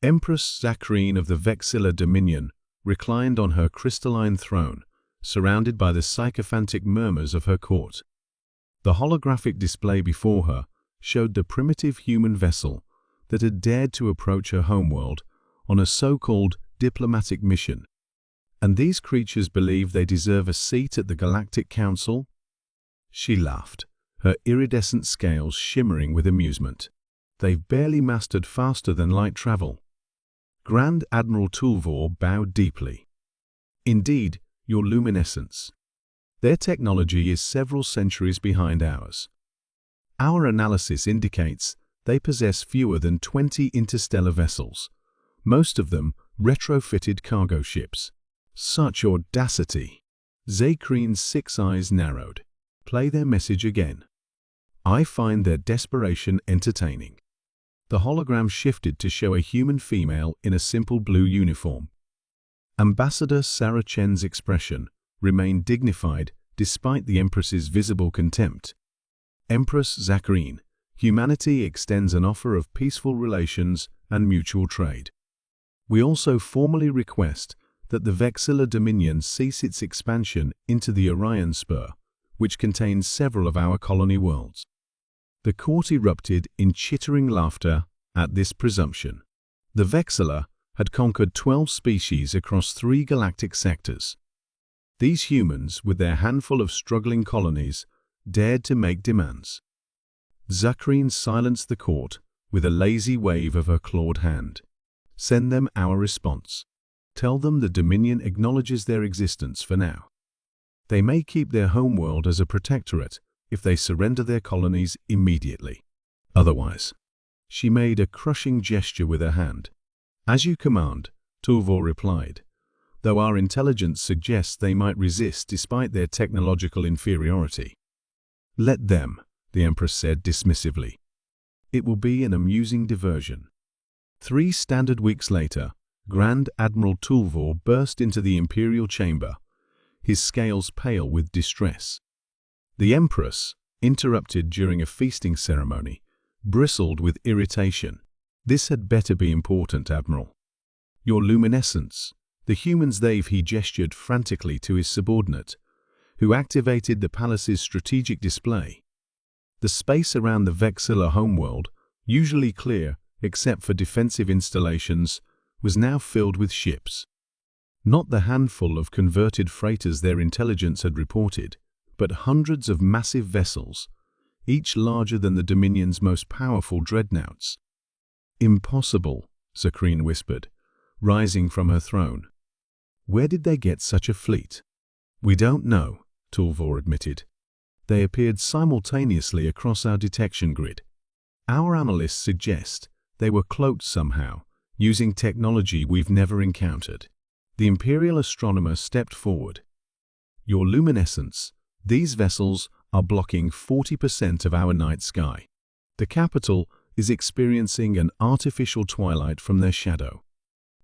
Empress Zacharine of the Vexilla Dominion reclined on her crystalline throne, surrounded by the sycophantic murmurs of her court. The holographic display before her showed the primitive human vessel that had dared to approach her homeworld on a so-called diplomatic mission. And these creatures believe they deserve a seat at the Galactic Council? She laughed, her iridescent scales shimmering with amusement. They've barely mastered faster than light travel. Grand Admiral Tulvor bowed deeply. Indeed, your luminescence. Their technology is several centuries behind ours. Our analysis indicates they possess fewer than 20 interstellar vessels, most of them retrofitted cargo ships. Such audacity! Zacharene's 6 eyes narrowed. Play their message again. I find their desperation entertaining. The hologram shifted to show a human female in a simple blue uniform. Ambassador Sarah Chen's expression remained dignified despite the Empress's visible contempt. Empress Zacharine, humanity extends an offer of peaceful relations and mutual trade. We also formally request that the Vexilla Dominion cease its expansion into the Orion Spur, which contains several of our colony worlds. The court erupted in chittering laughter at this presumption. The Vexilla had conquered 12 species across 3 galactic sectors. These humans, with their handful of struggling colonies, dared to make demands. Zacharine silenced the court with a lazy wave of her clawed hand. Send them our response. Tell them the Dominion acknowledges their existence for now. They may keep their homeworld as a protectorate if they surrender their colonies immediately. Otherwise, she made a crushing gesture with her hand. As you command, Tulvor replied, though our intelligence suggests they might resist despite their technological inferiority. Let them, the Empress said dismissively. It will be an amusing diversion. 3 standard weeks later, Grand Admiral Tulvor burst into the Imperial chamber, his scales pale with distress. The Empress, interrupted during a feasting ceremony, bristled with irritation. This had better be important, Admiral. Your luminescence. The humans he gestured frantically to his subordinate, who activated the palace's strategic display. The space around the Vexilla homeworld, usually clear except for defensive installations, was now filled with ships. Not the handful of converted freighters their intelligence had reported, but hundreds of massive vessels, each larger than the Dominion's most powerful dreadnoughts. Impossible, Zacharine whispered, rising from her throne. Where did they get such a fleet? We don't know, Tulvor admitted. They appeared simultaneously across our detection grid. Our analysts suggest they were cloaked somehow, using technology we've never encountered. The Imperial astronomer stepped forward. Your luminescence, these vessels are blocking 40% of our night sky. The capital is experiencing an artificial twilight from their shadow.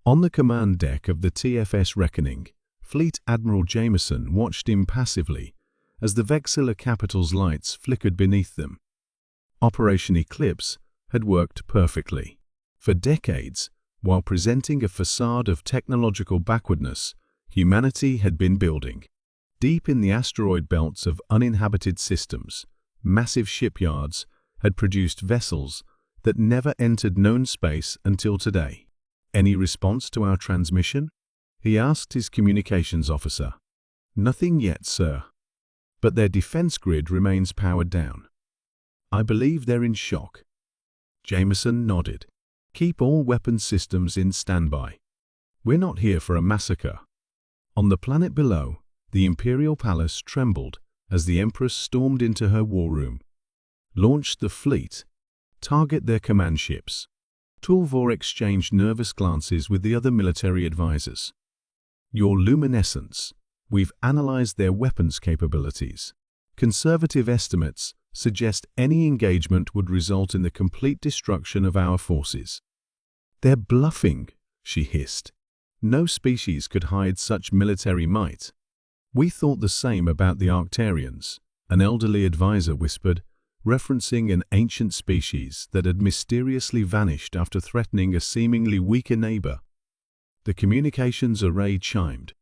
On the command deck of the TFS Reckoning, Fleet Admiral Jameson watched impassively as the Vexilla capital's lights flickered beneath them. Operation Eclipse had worked perfectly. For decades, while presenting a facade of technological backwardness, humanity had been building. Deep in the asteroid belts of uninhabited systems, massive shipyards had produced vessels that never entered known space until today. Any response to our transmission? He asked his communications officer. Nothing yet, sir. But their defense grid remains powered down. I believe they're in shock. Jameson nodded. Keep all weapon systems in standby. We're not here for a massacre. On the planet below, the Imperial Palace trembled as the Empress stormed into her war room. Launch the fleet. Target their command ships. Tulvor exchanged nervous glances with the other military advisors. Your luminescence. We've analyzed their weapons capabilities. Conservative estimates suggest any engagement would result in the complete destruction of our forces. They're bluffing, she hissed. No species could hide such military might. We thought the same about the Arctarians, an elderly advisor whispered, referencing an ancient species that had mysteriously vanished after threatening a seemingly weaker neighbor. The communications array chimed.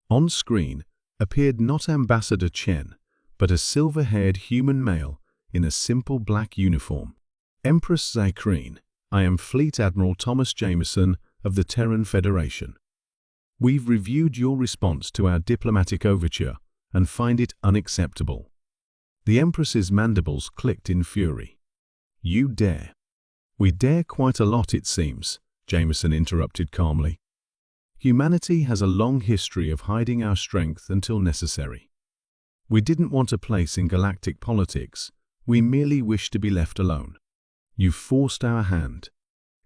On screen appeared not Ambassador Chen, but a silver-haired human male in a simple black uniform. Empress Zykreen, I am Fleet Admiral Thomas Jameson of the Terran Federation. We've reviewed your response to our diplomatic overture and find it unacceptable. The Empress's mandibles clicked in fury. You dare? We dare quite a lot, it seems, Jameson interrupted calmly. Humanity has a long history of hiding our strength until necessary. We didn't want a place in galactic politics. We merely wished to be left alone. You've forced our hand.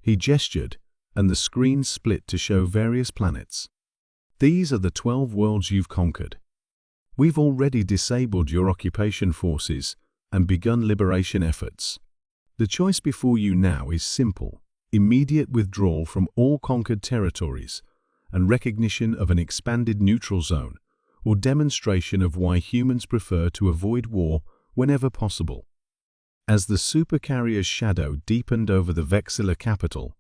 He gestured, and the screen split to show various planets. These are the 12 worlds you've conquered. We've already disabled your occupation forces and begun liberation efforts. The choice before you now is simple: immediate withdrawal from all conquered territories and recognition of an expanded neutral zone, or demonstration of why humans prefer to avoid war whenever possible. As the Supercarriers' shadow deepened over the Vexilla capital,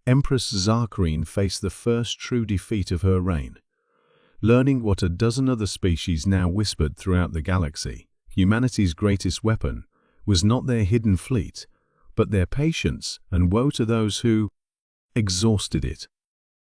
Empress Zykreen faced the first true defeat of her reign. Learning what a dozen other species now whispered throughout the galaxy, humanity's greatest weapon was not their hidden fleet, but their patience, and woe to those who exhausted it.